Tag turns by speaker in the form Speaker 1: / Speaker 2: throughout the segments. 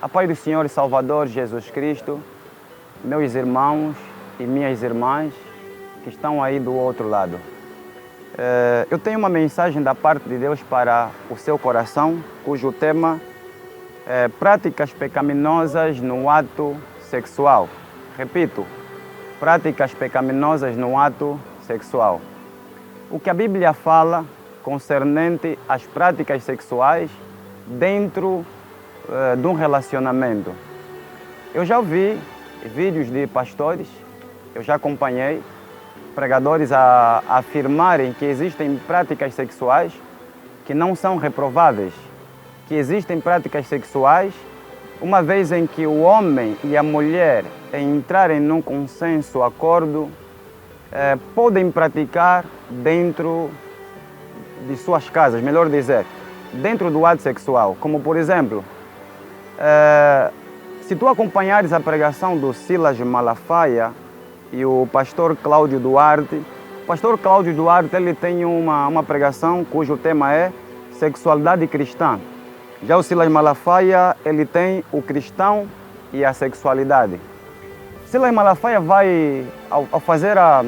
Speaker 1: A paz do Senhor e Salvador Jesus Cristo, meus irmãos e minhas irmãs que estão aí do outro lado. Eu tenho uma mensagem da parte de Deus para o seu coração, cujo tema é práticas pecaminosas no ato sexual. Repito, práticas pecaminosas no ato sexual. O que a Bíblia fala concernente às práticas sexuais dentro de um relacionamento. Eu já ouvi vídeos de pastores, eu já acompanhei pregadores a afirmarem que existem práticas sexuais que não são reprováveis, que existem práticas sexuais, uma vez em que o homem e a mulher entrarem num consenso, acordo, podem praticar dentro de suas casas, melhor dizer, dentro do ato sexual, como por exemplo, se tu acompanhares a pregação do Silas Malafaia e o pastor Cláudio Duarte, o pastor Cláudio Duarte ele tem uma pregação cujo tema é sexualidade cristã. Já o Silas Malafaia ele tem o cristão e a sexualidade. Silas Malafaia vai, ao fazer a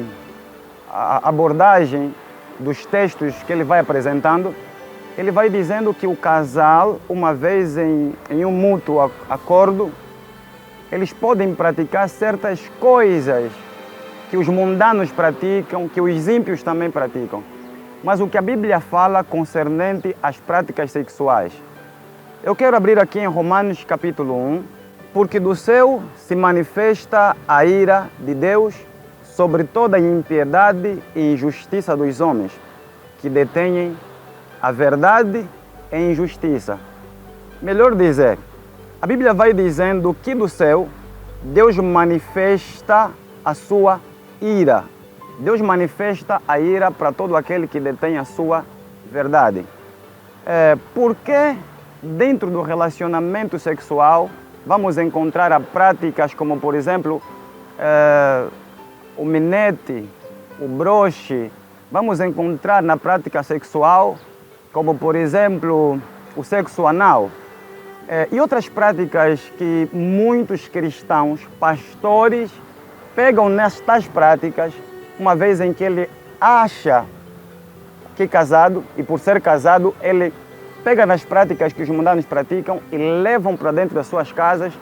Speaker 1: abordagem dos textos que ele vai apresentando, ele vai dizendo que o casal, uma vez em um mútuo acordo, eles podem praticar certas coisas que os mundanos praticam, que os ímpios também praticam. Mas o que a Bíblia fala concernente às práticas sexuais. Eu quero abrir aqui em Romanos capítulo 1, porque do céu se manifesta a ira de Deus sobre toda a impiedade e injustiça dos homens, que detêm a verdade e a injustiça. Melhor dizer, a Bíblia vai dizendo que do céu Deus manifesta a sua ira. Deus manifesta a ira para todo aquele que detém a sua verdade. Porque dentro do relacionamento sexual vamos encontrar práticas como, por exemplo, o minete, o broche. Vamos encontrar na prática sexual como, por exemplo, o sexo anal. E outras práticas que muitos cristãos, pastores, pegam nestas práticas, uma vez em que ele acha que é casado, e por ser casado, ele pega nas práticas que os mundanos praticam e levam para dentro das suas casas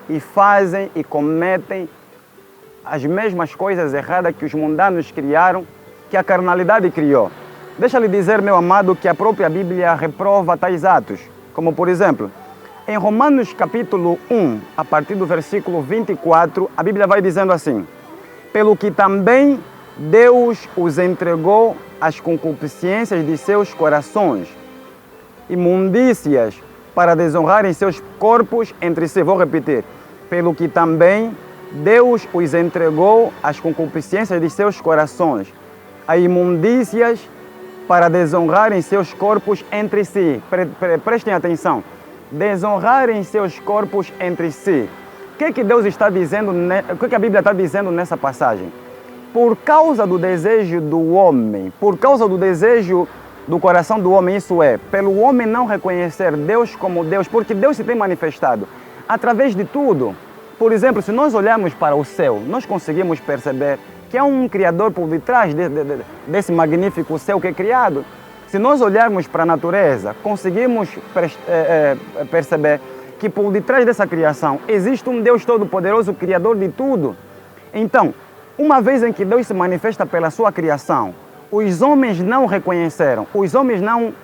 Speaker 1: e fazem e cometem as mesmas coisas erradas que os mundanos criaram, que a carnalidade criou. Deixa-lhe dizer, meu amado, que a própria Bíblia reprova tais atos, como por exemplo, em Romanos capítulo 1, a partir do versículo 24, a Bíblia vai dizendo assim: pelo que também Deus os entregou às concupiscências de seus corações, imundícias, para desonrarem seus corpos entre si. Vou repetir. Pelo que também Deus os entregou às concupiscências de seus corações, a imundícias, para desonrarem seus corpos entre si. Prestem atenção. Desonrarem seus corpos entre si. O que Deus está dizendo, o que a Bíblia está dizendo nessa passagem? Por causa do desejo do homem, por causa do desejo do coração do homem, isso é, pelo homem não reconhecer Deus como Deus, porque Deus se tem manifestado através de tudo. Por exemplo, se nós olharmos para o céu, nós conseguimos perceber que há um Criador por detrás desse magnífico céu que é criado. Se nós olharmos para a natureza, conseguimos perceber que por detrás dessa criação existe um Deus Todo-Poderoso, Criador de tudo. Então, uma vez em que Deus se manifesta pela sua criação, os homens não reconheceram, os homens não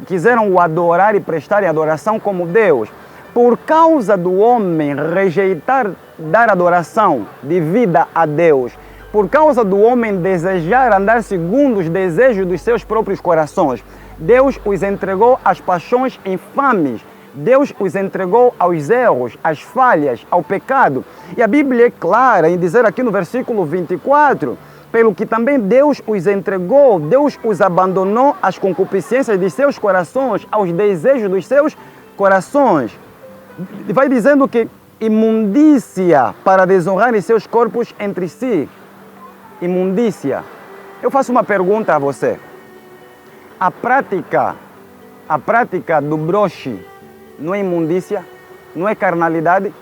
Speaker 1: quiseram o adorar e prestarem adoração como Deus. Por causa do homem rejeitar dar adoração devida a Deus, por causa do homem desejar andar segundo os desejos dos seus próprios corações, Deus os entregou às paixões infames, Deus os entregou aos erros, às falhas, ao pecado. E a Bíblia é clara em dizer aqui no versículo 24, pelo que também Deus os entregou, Deus os abandonou às concupiscências de seus corações, aos desejos dos seus corações. Vai dizendo que imundícia para desonrarem seus corpos entre si. Imundícia. Eu faço uma pergunta a você. A prática do broche não é imundícia? não é carnalidade?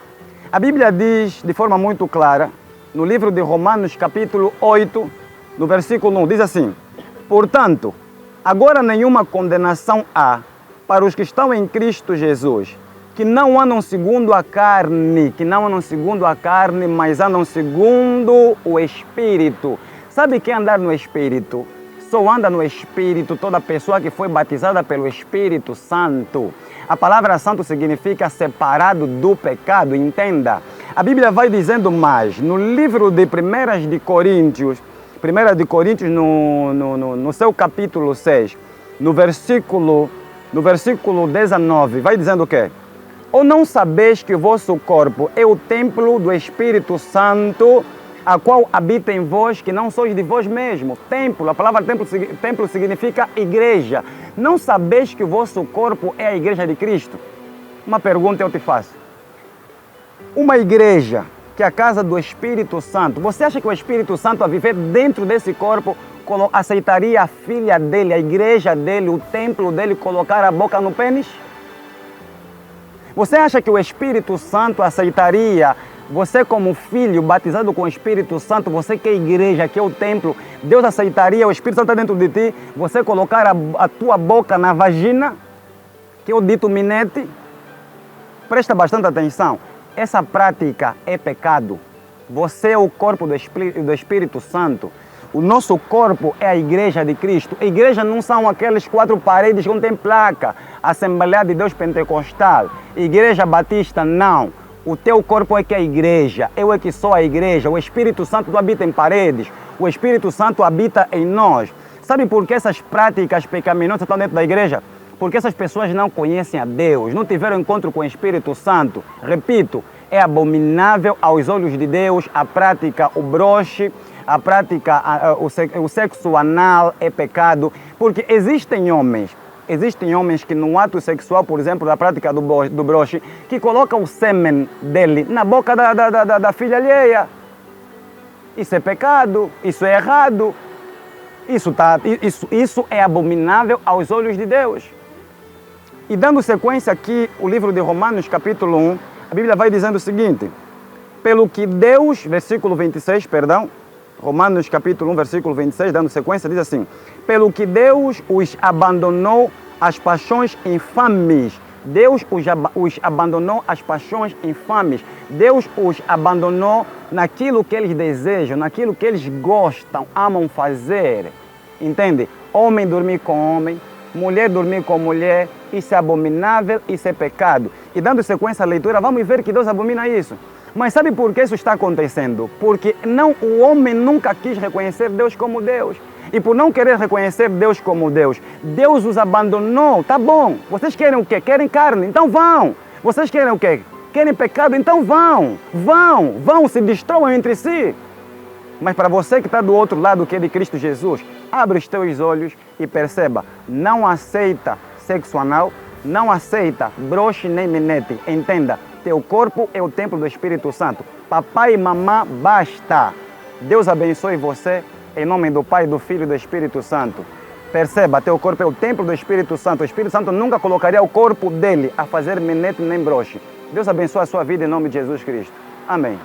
Speaker 1: A Bíblia diz de forma muito clara, no livro de Romanos capítulo 8, no versículo 1, diz assim: portanto, agora nenhuma condenação há para os que estão em Cristo Jesus, que não andam segundo a carne, mas andam segundo o Espírito. Sabe que andar no Espírito? Só anda no Espírito toda pessoa que foi batizada pelo Espírito Santo. A palavra santo significa separado do pecado, entenda. A Bíblia vai dizendo mais, no livro de 1 de Coríntios, no seu capítulo 6, no versículo 19, vai dizendo o quê? Ou não sabeis que o vosso corpo é o templo do Espírito Santo, a qual habita em vós, que não sois de vós mesmo? Templo, a palavra templo significa igreja. Não sabeis que o vosso corpo é a igreja de Cristo? Uma pergunta eu te faço. Uma igreja, que é a casa do Espírito Santo, você acha que o Espírito Santo, a viver dentro desse corpo, aceitaria a filha dele, a igreja dele, o templo dele, colocar a boca no pênis? Você acha que o Espírito Santo aceitaria você como filho, batizado com o Espírito Santo, você que é a igreja, que é o templo, Deus aceitaria, o Espírito Santo está dentro de ti, você colocar a tua boca na vagina, que é o dito minete? Presta bastante atenção, essa prática é pecado. Você é o corpo do Espírito Santo. O nosso corpo é a igreja de Cristo. A igreja não são aquelas 4 paredes que não tem placa. Assembleia de Deus Pentecostal. Igreja Batista, não. O teu corpo é que é a igreja. Eu é que sou a igreja. O Espírito Santo não habita em paredes. O Espírito Santo habita em nós. Sabe por que essas práticas pecaminosas estão dentro da igreja? Porque essas pessoas não conhecem a Deus, não tiveram encontro com o Espírito Santo. Repito, é abominável aos olhos de Deus a prática, o broche, a prática, o sexo anal é pecado, porque existem homens que no ato sexual, por exemplo, da prática do broche, que colocam o sêmen dele na boca da filha alheia. Isso é pecado, isso é errado, isso é abominável aos olhos de Deus. E dando sequência aqui, o livro de Romanos capítulo 1, a Bíblia vai dizendo o seguinte: pelo que Deus, versículo 26, perdão, Romanos capítulo 1, versículo 26, dando sequência, diz assim: pelo que Deus os abandonou às paixões infames. Deus os abandonou às paixões infames. Deus os abandonou naquilo que eles desejam, naquilo que eles gostam, amam fazer. Entende? Homem dormir com homem, mulher dormir com mulher, isso é abominável, isso é pecado. E dando sequência à leitura, vamos ver que Deus abomina isso. Mas sabe por que isso está acontecendo? Porque o homem nunca quis reconhecer Deus como Deus. E por não querer reconhecer Deus como Deus, Deus os abandonou. Tá bom, vocês querem o quê? Querem carne? Então vão. Vocês querem o quê? Querem pecado? Então vão. Vão, se destruam entre si. Mas para você que está do outro lado, que é de Cristo Jesus, abre os teus olhos e perceba, não aceita sexo anal, não aceita broche nem minete. Entenda, teu corpo é o templo do Espírito Santo. Papai e mamãe, basta. Deus abençoe você, em nome do Pai, do Filho e do Espírito Santo. Perceba, teu corpo é o templo do Espírito Santo. O Espírito Santo nunca colocaria o corpo dele a fazer minete nem broche. Deus abençoe a sua vida em nome de Jesus Cristo. Amém.